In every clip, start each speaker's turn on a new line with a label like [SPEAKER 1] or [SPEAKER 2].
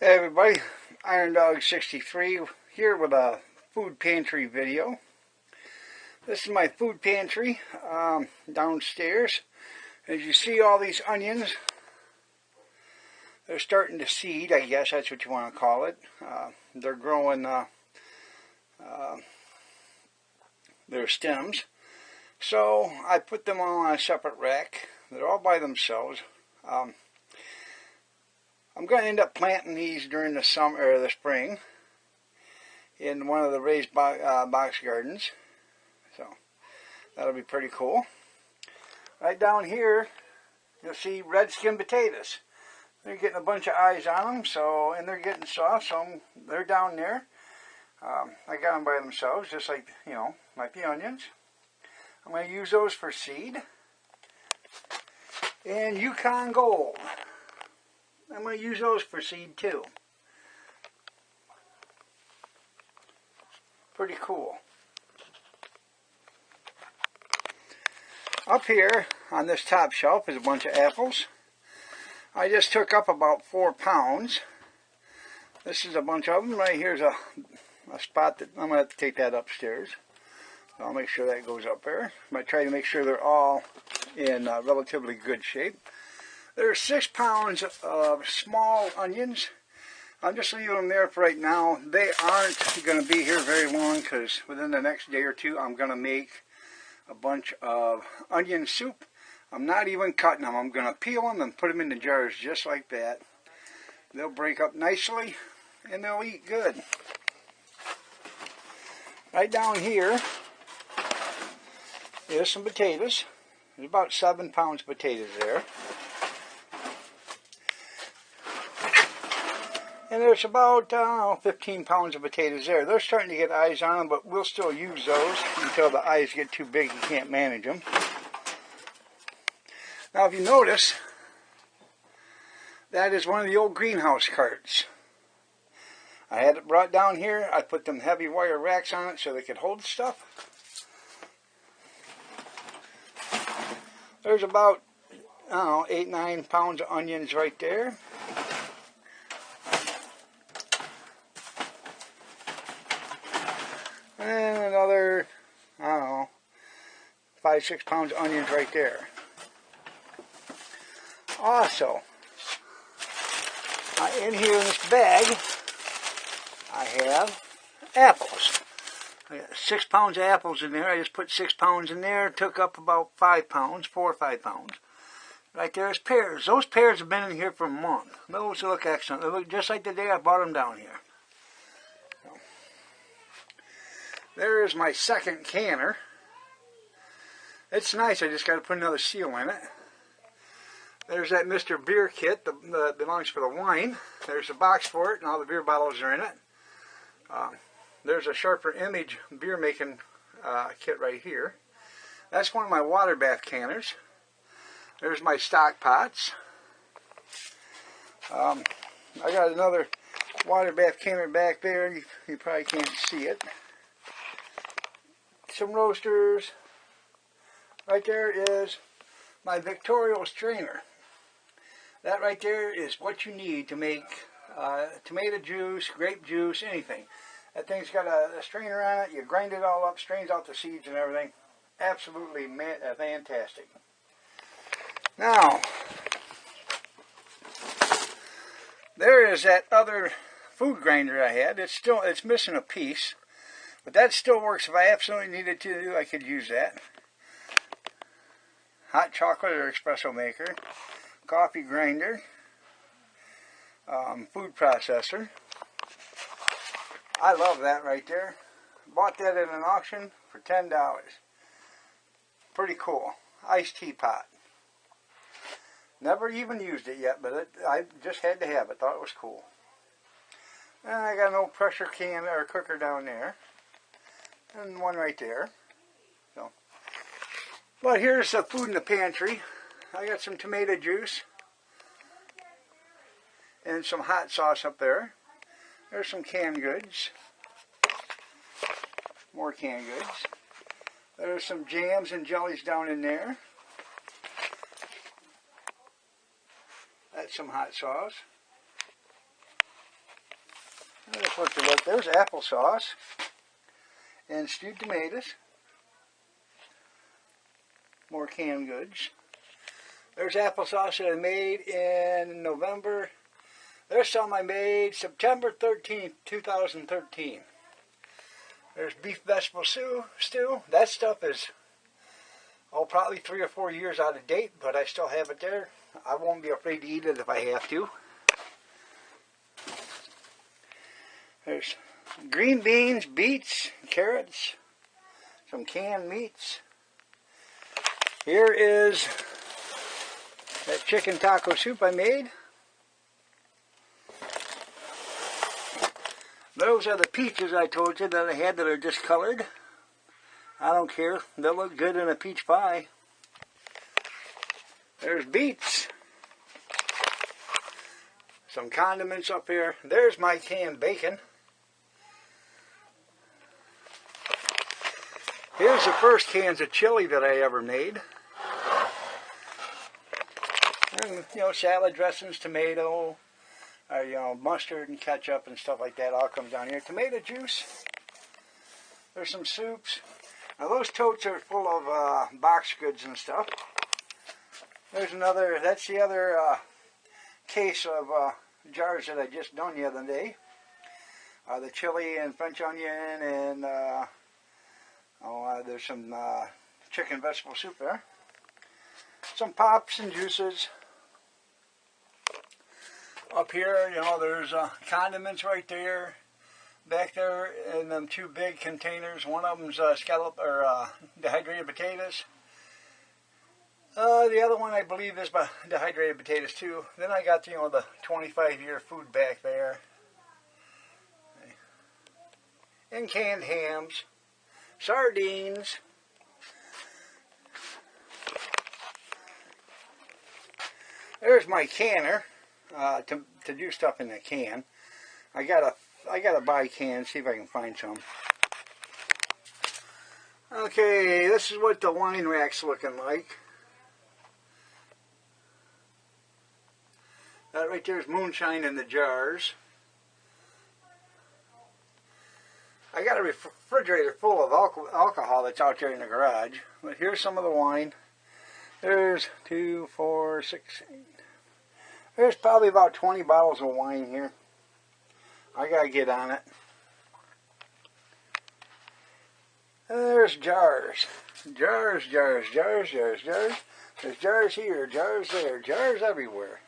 [SPEAKER 1] Hey everybody, Iron Dog 63 here with a food pantry video. This is my food pantry downstairs. As you see, all these onions, they're starting to seed, I guess that's what you want to call it. They're growing their stems. So I put them all on a separate rack. They're all by themselves. I'm going to end up planting these during the summer or the spring in one of the raised box gardens. So that'll be pretty cool. Right down here, you'll see red skin potatoes. They're getting a bunch of eyes on them, and they're getting soft, so they're down there. I got them by themselves, just like, like the onions. I'm going to use those for seed. And Yukon Gold, I'm going to use those for seed too. Pretty cool. Up here on this top shelf is a bunch of apples. I just took up about 4 pounds. This is a bunch of them. Right here's a spot that I'm going to have to take that upstairs. I'll make sure that goes up there. I'm going to try to make sure they're all in relatively good shape. There's 6 pounds of small onions. I'm just leaving them there for right now. They aren't going to be here very long because within the next day or two I'm going to make a bunch of onion soup. I'm not even cutting them. I'm going to peel them and put them in the jars just like that. They'll break up nicely and they'll eat good. Right down here is some potatoes. There's about 7 pounds of potatoes there. And there's about 15 pounds of potatoes there. They're starting to get eyes on them, but we'll still use those until the eyes get too big you can't manage them. Now if you notice, that is one of the old greenhouse carts. I had it brought down here. I put them heavy wire racks on it so they could hold stuff. There's about, 8-9 pounds of onions right there. And another, 5-6 pounds of onions right there. Also, in here in this bag, I have apples. I got 6 pounds of apples in there. I just put 6 pounds in there. Took up about 5 pounds, 4 or 5 pounds. Right there is pears. Those pears have been in here for a month. Those look excellent. They look just like the day I brought them down here. There is my second canner. It's nice. I just got to put another seal in it. There's that Mr. Beer kit that belongs for the wine. There's a box for it, and all the beer bottles are in it. There's a Sharper Image beer making kit right here. That's one of my water bath canners. There's my stock pots. I got another water bath canner back there. You probably can't see it. Some roasters. Right there is my Victorial strainer. That right there is what you need to make tomato juice, grape juice, anything. That thing's got a strainer on it. You grind it all up, strains out the seeds and everything. Absolutely fantastic. Now, there is that other food grinder I had. It's missing a piece. But that still works. If I absolutely needed to, I could use that. Hot chocolate or espresso maker. Coffee grinder. Food processor. I love that right there. Bought that at an auction for $10. Pretty cool. Iced tea pot. Never even used it yet, but I just had to have it. Thought it was cool. And I got an old pressure can or cooker down there. And one right there. But here's the food in the pantry. I got some tomato juice and some hot sauce up there. There's some canned goods. More canned goods. There's some jams and jellies down in there. That's some hot sauce. I just want to look. There's applesauce and stewed tomatoes. More canned goods. There's applesauce that I made in November. There's some I made September 13th, 2013. There's beef vegetable stew. That stuff is, probably 3 or 4 years out of date, but I still have it there. I won't be afraid to eat it if I have to. There's green beans, beets, carrots, some canned meats. Here is that chicken taco soup I made. Those are the peaches I told you that I had that are discolored. I don't care. They'll look good in a peach pie. There's beets. Some condiments up here. There's my canned bacon. Here's the first cans of chili that I ever made. And, salad dressings, tomato, mustard and ketchup and stuff like that all comes down here. Tomato juice. There's some soups. Now those totes are full of box goods and stuff. There's another, that's the other case of jars that I just done the other day. The chili and French onion and there's some chicken vegetable soup there. Some pops and juices. Up here, there's condiments right there. Back there in them 2 big containers. One of them's scallop or dehydrated potatoes. The other one I believe is dehydrated potatoes too. Then I got the 25-year food back there. And canned hams, sardines. There's my canner to do stuff in the can. I gotta buy cans, see if I can find some. Okay, this is what the wine rack's looking like. That right there is moonshine in the jars. I got a refrigerator full of alcohol that's out there in the garage. But here's some of the wine. There's 2, 4, 6, 8. There's probably about 20 bottles of wine here. I gotta get on it. There's jars. Jars. There's jars here, jars there, jars everywhere.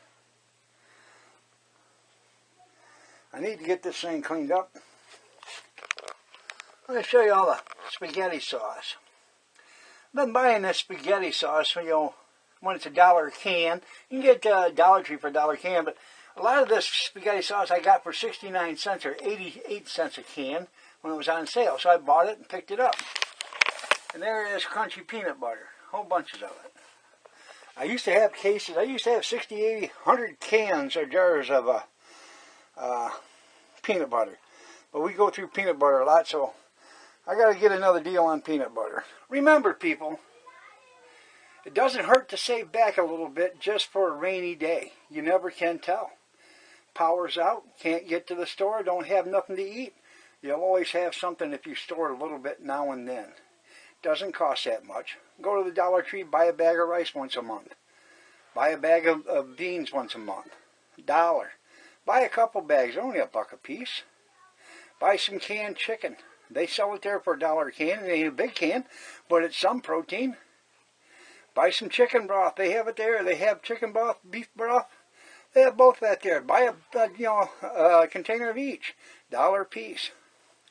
[SPEAKER 1] I need to get this thing cleaned up. Let me show you all the spaghetti sauce. I've been buying this spaghetti sauce, when it's $1 a can. You can get Dollar Tree for $1 a can, but a lot of this spaghetti sauce I got for 69 cents or 88 cents a can when it was on sale. So I bought it and picked it up. And there it is, crunchy peanut butter. Whole bunches of it. I used to have cases. I used to have 60, 80, 100 cans or jars of peanut butter. But we go through peanut butter a lot, so I got to get another deal on peanut butter. Remember, people, it doesn't hurt to save back a little bit just for a rainy day. You never can tell. Power's out, can't get to the store, don't have nothing to eat. You'll always have something if you store a little bit now and then. Doesn't cost that much. Go to the Dollar Tree, buy a bag of rice once a month. Buy a bag of beans once a month. $1. Buy a couple bags, they're only $1 a piece. Buy some canned chicken. They sell it there for $1 a can. It ain't a big can, but it's some protein. Buy some chicken broth. They have it there. They have chicken broth, beef broth. They have both that there. Buy a container of each. $1 a piece.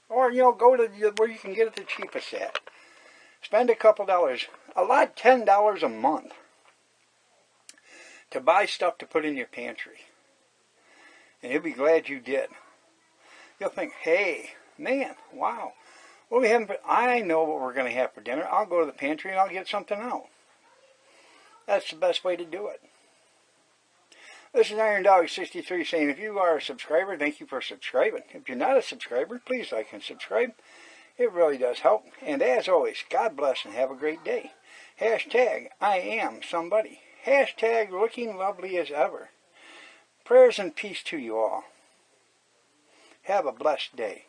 [SPEAKER 1] Or, go to where you can get it the cheapest at. Spend a couple dollars. A lot, $10 a month. To buy stuff to put in your pantry. And you'll be glad you did. You'll think, hey, man, wow. What we having? I know what we're going to have for dinner. I'll go to the pantry and I'll get something out. That's the best way to do it. This is Iron Dog 63 saying, if you are a subscriber, thank you for subscribing. If you're not a subscriber, please like and subscribe. It really does help. And as always, God bless and have a great day. Hashtag I am somebody. Hashtag looking lovely as ever. Prayers and peace to you all. Have a blessed day.